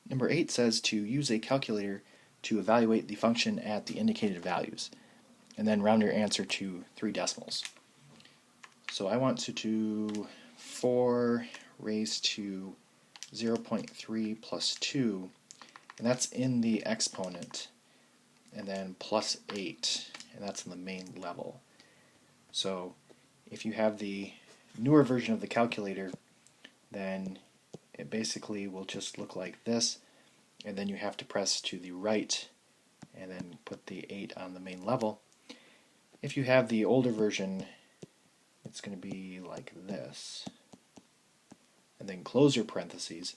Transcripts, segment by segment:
Number 8 says to use a calculator to evaluate the function at the indicated values, and then round your answer to 3 decimals. So I want to do 4 raised to 0.3 plus 2, and that's in the exponent, and then plus 8, and that's in the main level. So if you have the newer version of the calculator, then it basically will just look like this, and then you have to press to the right and then put the 8 on the main level. If you have the older version, it's going to be like this, and then close your parentheses,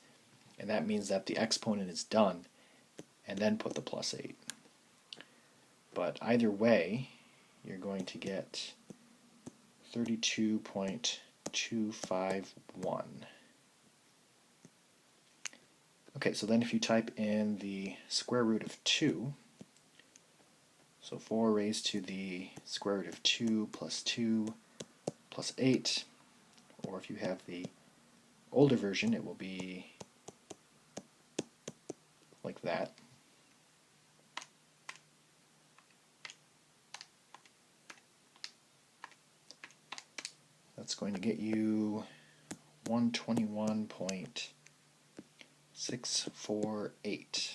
and that means that the exponent is done, and then put the plus 8. But either way, you're going to get 32.251. Okay, so then if you type in the square root of 2, so 4 raised to the square root of 2 plus 8, or if you have the older version, it will be like that. That's going to get you 121.648.